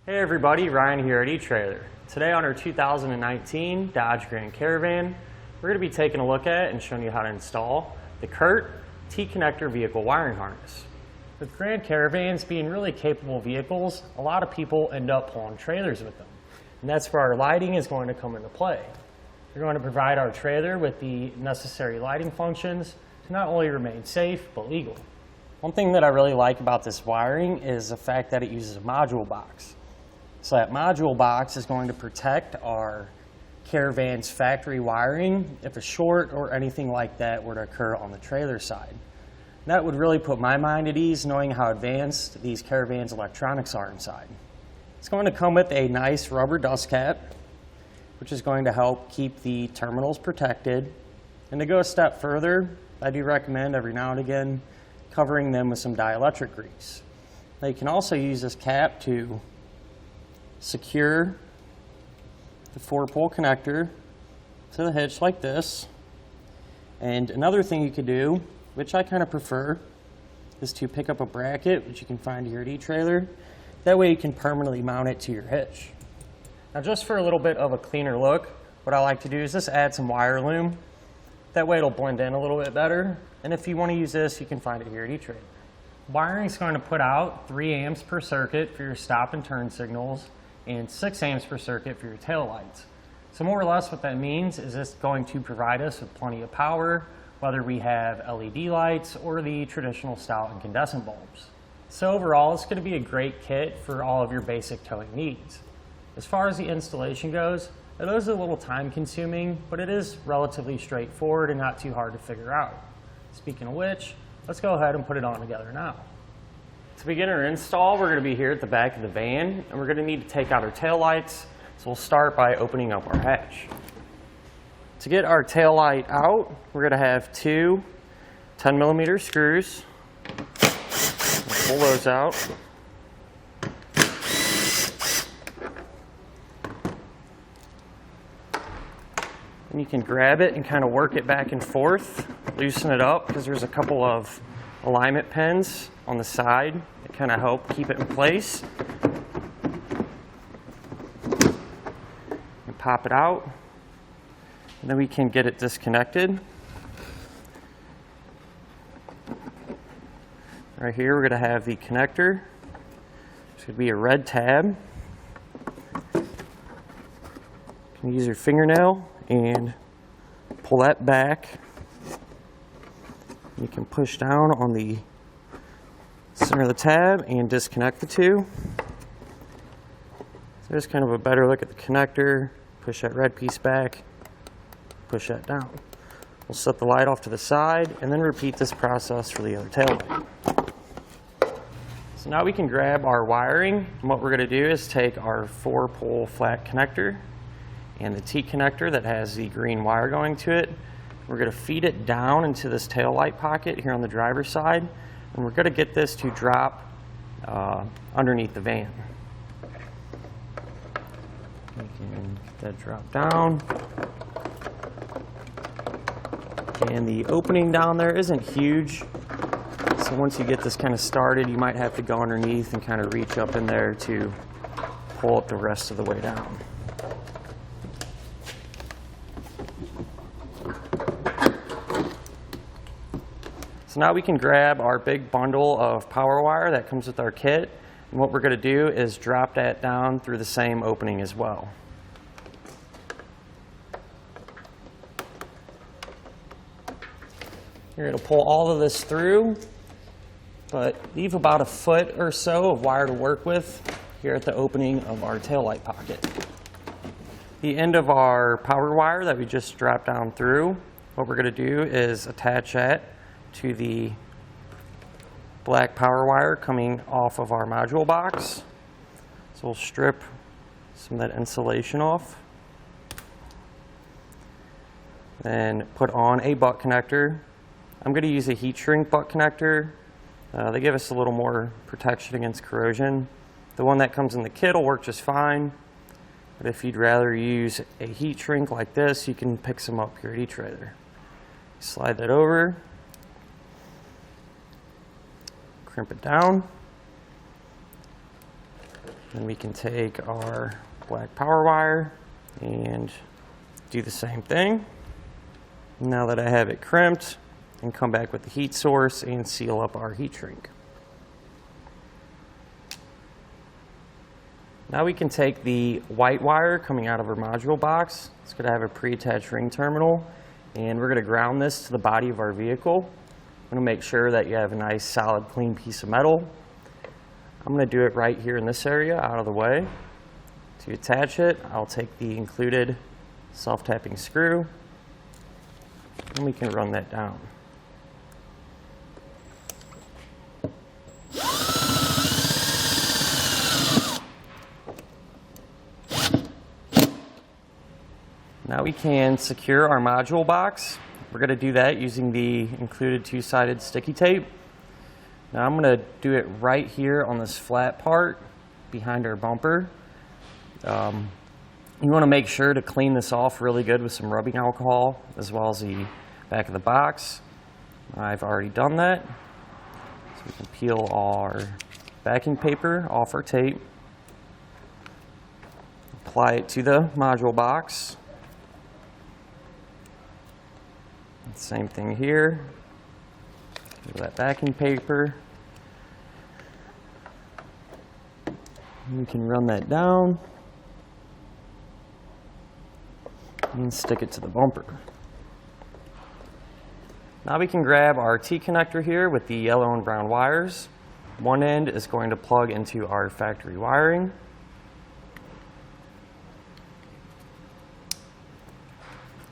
Hey everybody, Ryan here at eTrailer. Today on our 2019 Dodge Grand Caravan, we're going to be taking a look at and showing you how to install the Curt T-connector vehicle wiring harness. With Grand Caravans being really capable vehicles, a lot of people end up pulling trailers with them. And that's where our lighting is going to come into play. We're going to provide our trailer with the necessary lighting functions to not only remain safe, but legal. One thing that I really like about this wiring is the fact that it uses a module box. So that module box is going to protect our Caravan's factory wiring if a short or anything like that were to occur on the trailer side. That would really put my mind at ease knowing how advanced these Caravan's electronics are inside. It's going to come with a nice rubber dust cap, which is going to help keep the terminals protected. And to go a step further, I do recommend every now and again covering them with some dielectric grease. Now you can also use this cap to secure the 4-pole connector to the hitch like this. And another thing you could do, which I kind of prefer, is to pick up a bracket, which you can find here at eTrailer. That way you can permanently mount it to your hitch. Now just for a little bit of a cleaner look, what I like to do is just add some wire loom. That way it'll blend in a little bit better. And if you want to use this, you can find it here at eTrailer. Wiring is going to put out 3 amps per circuit for your stop and turn signals and 6 amps per circuit for your tail lights. So more or less what that means is it's going to provide us with plenty of power, whether we have LED lights or the traditional style incandescent bulbs. So overall, it's going to be a great kit for all of your basic towing needs. As far as the installation goes, it is a little time consuming, but it is relatively straightforward and not too hard to figure out. Speaking of which, let's go ahead and put it on together now. To begin our install, we're going to be here at the back of the van, and we're going to need to take out our tail lights. So we'll start by opening up our hatch. To get our tail light out, we're going to have 2 10mm screws. We'll pull those out. And you can grab it and kind of work it back and forth, loosen it up, because there's a couple of alignment pins on the side that kind of help keep it in place. And pop it out, and then we can get it disconnected. Right here we're going to have the connector. It's going to be a red tab. You can use your fingernail and pull that back. You can push down on the center of the tab and disconnect the two. So there's kind of a better look at the connector. Push that red piece back, push that down. We'll set the light off to the side and then repeat this process for the other tail light. So now we can grab our wiring, and what we're going to do is take our 4-pole flat connector and the T connector that has the green wire going to it. We're going to feed it down into this tail light pocket here on the driver's side, and we're going to get this to drop underneath the van. We can get that drop down. And the opening down there isn't huge, so once you get this kind of started, you might have to go underneath and kind of reach up in there to pull it the rest of the way down. So now we can grab our big bundle of power wire that comes with our kit, and what we're going to do is drop that down through the same opening as well. You're going to pull all of this through, but leave about a foot or so of wire to work with here at the opening of our taillight pocket. The end of our power wire that we just dropped down through, what we're going to do is attach that to the black power wire coming off of our module box. So we'll strip some of that insulation off. Then put on a butt connector. I'm going to use a heat shrink butt connector. They give us a little more protection against corrosion. The one that comes in the kit will work just fine. But if you'd rather use a heat shrink like this, you can pick some up here at eTrailer. Slide that over. Crimp it down. Then we can take our black power wire and do the same thing. Now that I have it crimped, and come back with the heat source and seal up our heat shrink. Now we can take the white wire coming out of our module box. It's going to have a pre-attached ring terminal, and we're going to ground this to the body of our vehicle. I'm going to make sure that you have a nice solid clean piece of metal. I'm going to do it right here in this area out of the way. To attach it, I'll take the included self-tapping screw, and we can run that down. Now we can secure our module box. We're going to do that using the included two-sided sticky tape. Now I'm going to do it right here on this flat part behind our bumper. You want to make sure to clean this off really good with some rubbing alcohol as well as the back of the box. I've already done that. So we can peel our backing paper off our tape, apply it to the module box. Same thing here. Do that backing paper. We can run that down and stick it to the bumper. Now we can grab our T-connector here with the yellow and brown wires. One end is going to plug into our factory wiring.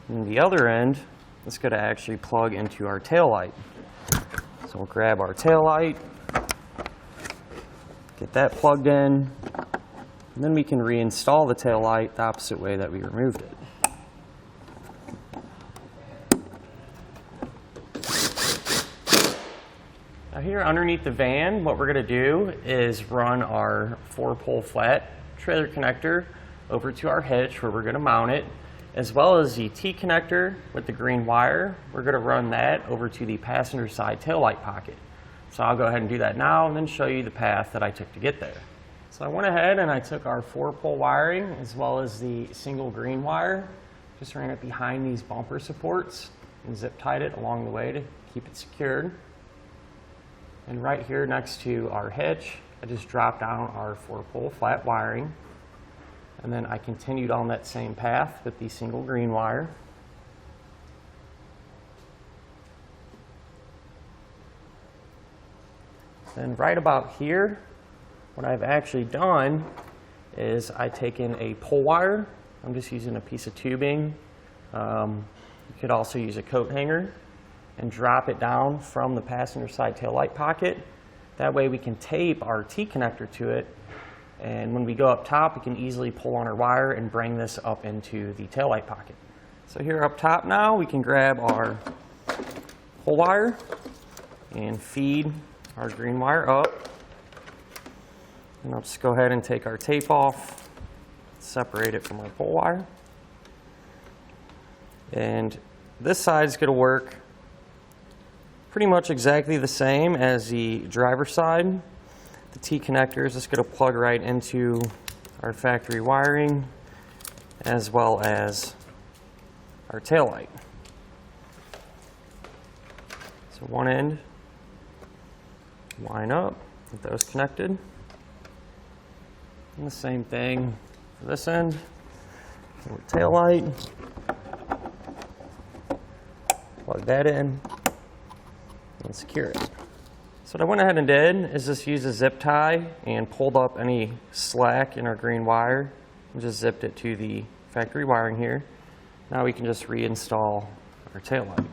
And the other end is going to actually plug into our tail light. So we'll grab our tail light, get that plugged in, and then we can reinstall the tail light the opposite way that we removed it. Now here underneath the van, what we're going to do is run our 4-pole flat trailer connector over to our hitch where we're going to mount it, as well as the T-connector with the green wire. We're going to run that over to the passenger side taillight pocket. So I'll go ahead and do that now and then show you the path that I took to get there. So I went ahead and I took our 4-pole wiring as well as the single green wire, just ran it behind these bumper supports and zip tied it along the way to keep it secured. And right here next to our hitch, I just dropped down our 4-pole flat wiring. And then I continued on that same path with the single green wire. Then right about here, what I've actually done is I've taken a pull wire. I'm just using a piece of tubing. You could also use a coat hanger and drop it down from the passenger side taillight pocket. That way we can tape our T-connector to it. And when we go up top, we can easily pull on our wire and bring this up into the taillight pocket. So here up top now, we can grab our pull wire and feed our green wire up. And I'll just go ahead and take our tape off, separate it from our pull wire. And this side is going to work pretty much exactly the same as the driver's side. The T-connector is just going to plug right into our factory wiring as well as our tail light. So one end, line up with those connected. And the same thing for this end, tail light. Plug that in and secure it. So what I went ahead and did is just use a zip tie and pulled up any slack in our green wire and just zipped it to the factory wiring here. Now we can just reinstall our tail light.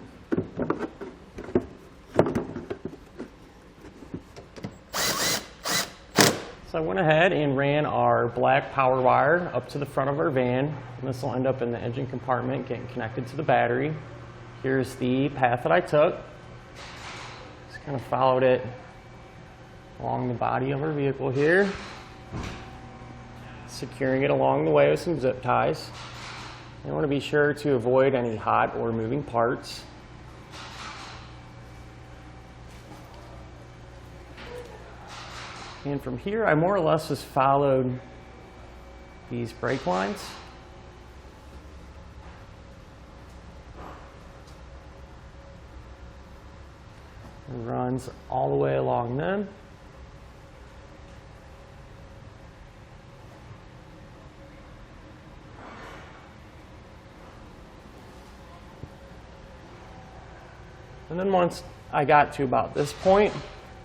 So I went ahead and ran our black power wire up to the front of our van. And this will end up in the engine compartment getting connected to the battery. Here's the path that I took. Kind of followed it along the body of our vehicle here, securing it along the way with some zip ties. You want to be sure to avoid any hot or moving parts. And from here, I more or less just followed these brake lines. It runs all the way along them. And then once I got to about this point,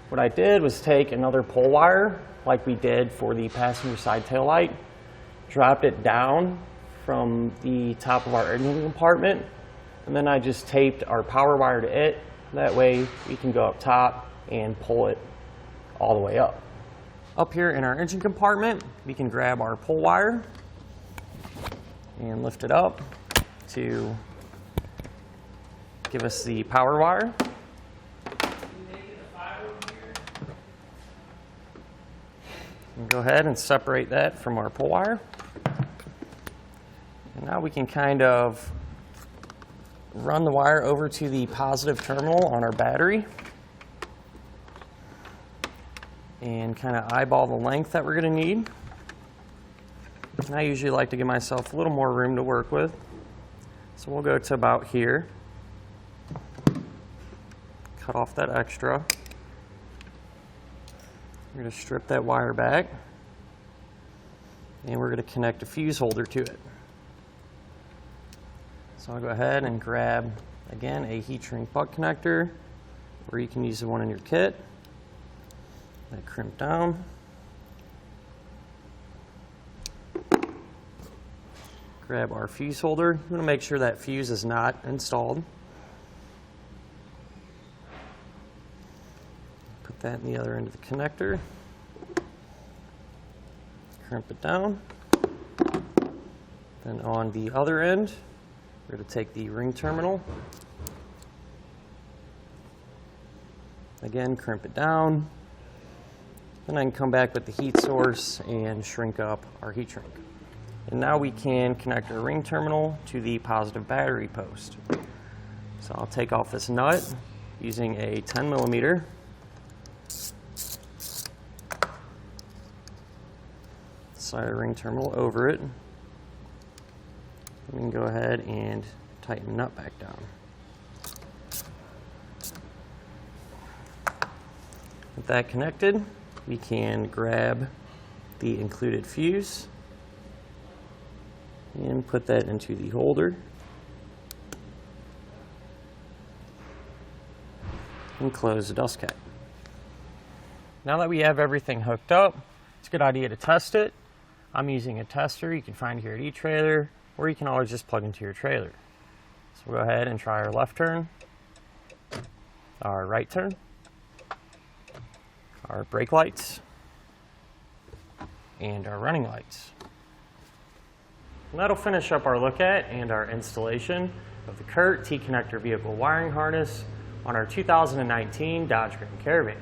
what I did was take another pull wire, like we did for the passenger side tail light, dropped it down from the top of our engine compartment, and then I just taped our power wire to it. That way we can go up top and pull it all the way up. Up here in our engine compartment, we can grab our pull wire and lift it up to give us the power wire. And go ahead and separate that from our pull wire. And now we can kind of run the wire over to the positive terminal on our battery and kind of eyeball the length that we're going to need. And I usually like to give myself a little more room to work with. So we'll go to about here. Cut off that extra. We're going to strip that wire back, and we're going to connect a fuse holder to it. So I'll go ahead and grab, again, a heat shrink butt connector, or you can use the one in your kit. That crimp down. Grab our fuse holder. You want to make sure that fuse is not installed. Put that in the other end of the connector. Crimp it down. Then on the other end, we're going to take the ring terminal. Again, crimp it down. Then I can come back with the heat source and shrink up our heat shrink. And now we can connect our ring terminal to the positive battery post. So I'll take off this nut using a 10 millimeter. Slide the ring terminal over it. We can go ahead and tighten the nut back down. With that connected, we can grab the included fuse and put that into the holder and close the dust cap. Now that we have everything hooked up, it's a good idea to test it. I'm using a tester you can find here at eTrailer, or you can always just plug into your trailer. So we'll go ahead and try our left turn, our right turn, our brake lights, and our running lights. And that'll finish up our look at and our installation of the Curt T-connector vehicle wiring harness on our 2019 Dodge Grand Caravan.